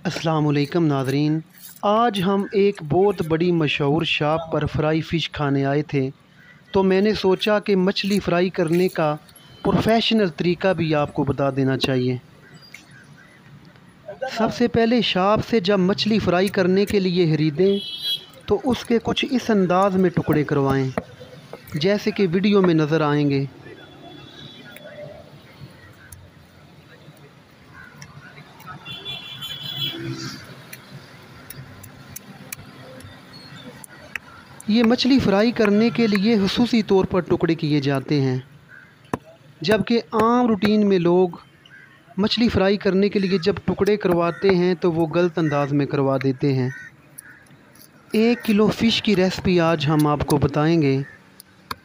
अस्सलामुअलैकुम नाज़रीन। आज हम एक बहुत बड़ी मशहूर शॉप पर फ्राई फ़िश खाने आए थे, तो मैंने सोचा कि मछली फ़्राई करने का प्रोफेशनल तरीका भी आपको बता देना चाहिए। सबसे पहले शॉप से जब मछली फ़्राई करने के लिए ख़रीदें तो उसके कुछ इस अंदाज़ में टुकड़े करवाएं, जैसे कि वीडियो में नज़र आएंगे। ये मछली फ़्राई करने के लिए ख़ुसूसी तौर पर टुकड़े किए जाते हैं, जबकि आम रूटीन में लोग मछली फ़्राई करने के लिए जब टुकड़े करवाते हैं तो वो गलत अंदाज में करवा देते हैं। 1 किलो फ़िश की रेसिपी आज हम आपको बताएंगे,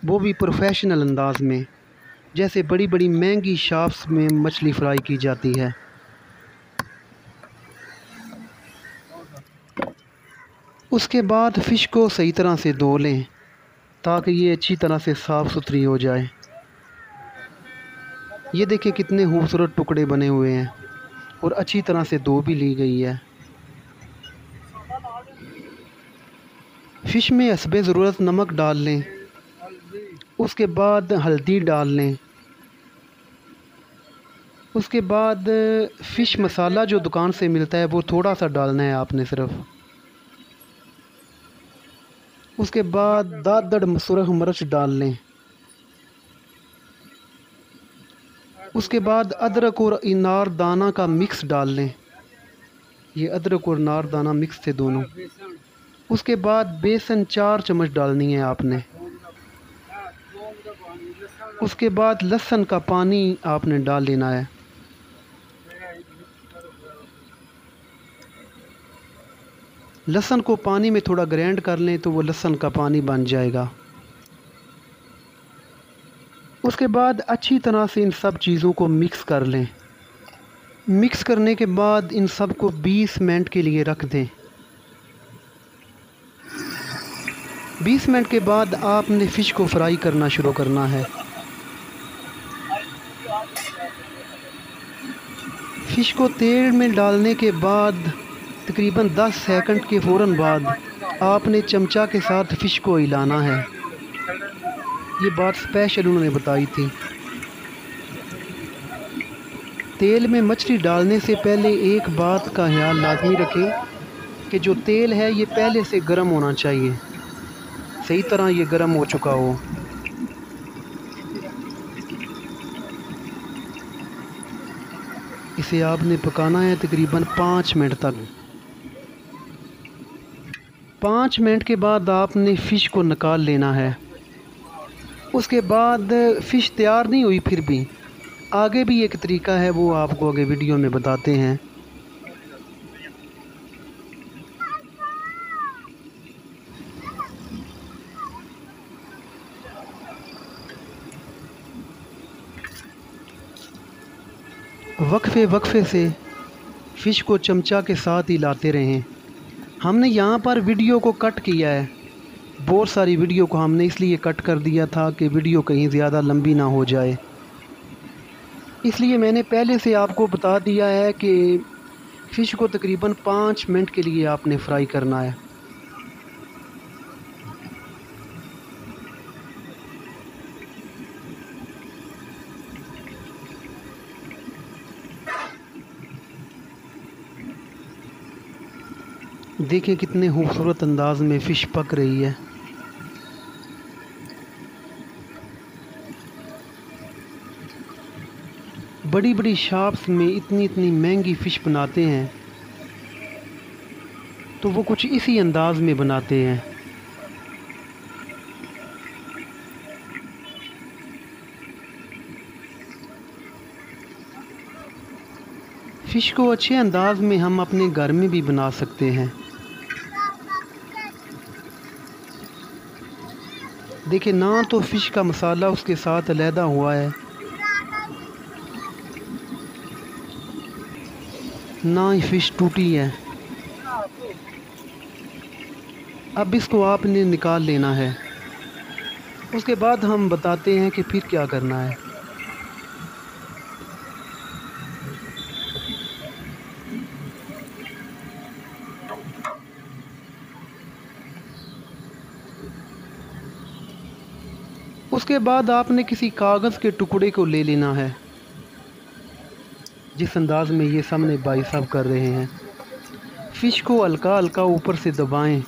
वो भी प्रोफेशनल अंदाज में, जैसे बड़ी बड़ी महंगी शॉप्स में मछली फ़्राई की जाती है। उसके बाद फ़िश को सही तरह से धो लें ताकि ये अच्छी तरह से साफ़ सुथरी हो जाए। ये देखिए कितने खूबसूरत टुकड़े बने हुए हैं और अच्छी तरह से धो भी ली गई है। फ़िश में हस्बे ज़रूरत नमक डाल लें, उसके बाद हल्दी डाल लें, उसके बाद फ़िश मसाला जो दुकान से मिलता है वो थोड़ा सा डालना है आपने सिर्फ। उसके बाद दादड़ सुरख मिर्च डाल लें। उसके बाद अदरक और इनार दाना का मिक्स डाल लें। ये अदरक और नार दाना मिक्स थे दोनों। उसके बाद बेसन 4 चम्मच डालनी है आपने। उसके बाद लहसुन का पानी आपने डाल लेना है। लहसुन को पानी में थोड़ा ग्राइंड कर लें तो वो लहसुन का पानी बन जाएगा। उसके बाद अच्छी तरह से इन सब चीज़ों को मिक्स कर लें। मिक्स करने के बाद इन सब को 20 मिनट के लिए रख दें। 20 मिनट के बाद आपने फ़िश को फ्राई करना शुरू करना है। फ़िश को तेल में डालने के बाद तकरीबन 10 सेकंड के फ़ौरन बाद आपने चमचा के साथ फ़िश को हिलाना है। ये बात स्पेशल उन्होंने बताई थी। तेल में मछली डालने से पहले एक बात का ख्याल लाजमी रखें कि जो तेल है ये पहले से गर्म होना चाहिए, सही तरह ये गर्म हो चुका हो। इसे आपने पकाना है तकरीबन 5 मिनट तक। 5 मिनट के बाद आपने फ़िश को निकाल लेना है। उसके बाद फ़िश तैयार नहीं हुई फिर भी आगे भी एक तरीका है, वो आपको आगे वीडियो में बताते हैं। वक्फे से फ़िश को चमचा के साथ हिलाते रहें। हमने यहाँ पर वीडियो को कट किया है, बहुत सारी वीडियो को हमने इसलिए कट कर दिया था कि वीडियो कहीं ज़्यादा लंबी ना हो जाए। इसलिए मैंने पहले से आपको बता दिया है कि फ़िश को तकरीबन 5 मिनट के लिए आपने फ्राई करना है। देखें कितने खूबसूरत अंदाज में फ़िश पक रही है। बड़ी बड़ी शॉप्स में इतनी इतनी महंगी फ़िश बनाते हैं तो वो कुछ इसी अंदाज में बनाते हैं। फ़िश को अच्छे अंदाज में हम अपने घर में भी बना सकते हैं। देखिए ना तो फ़िश का मसाला उसके साथ अलहदा हुआ है, ना ही फ़िश टूटी है। अब इसको आपने निकाल लेना है। उसके बाद हम बताते हैं कि फिर क्या करना है। उसके बाद आपने किसी कागज़ के टुकड़े को ले लेना है, जिस अंदाज़ में ये सामने भाई साहब कर रहे हैं। फ़िश को हल्का हल्का ऊपर से दबाएं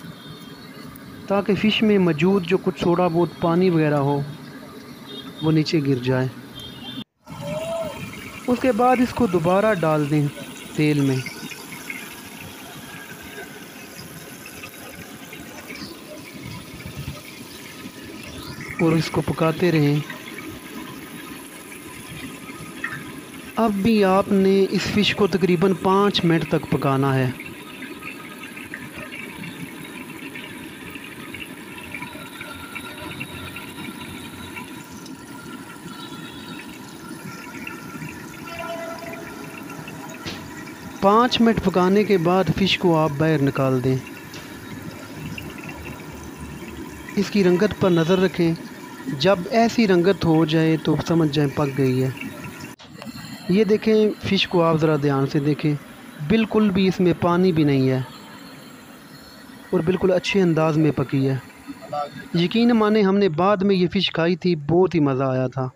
ताकि फ़िश में मौजूद जो कुछ थोड़ा बहुत पानी वगैरह हो वो नीचे गिर जाए। उसके बाद इसको दोबारा डाल दें तेल में। और इसको पकाते रहें। अब भी आपने इस फ़िश को तकरीबन 5 मिनट तक पकाना है। पाँच मिनट पकाने के बाद फ़िश को आप बाहर निकाल दें। इसकी रंगत पर नज़र रखें, जब ऐसी रंगत हो जाए तो समझ जाएं पक गई है। ये देखें, फ़िश को आप ज़रा ध्यान से देखें, बिल्कुल भी इसमें पानी भी नहीं है और बिल्कुल अच्छे अंदाज़ में पकी है। यकीन माने हमने बाद में ये फ़िश खाई थी, बहुत ही मज़ा आया था।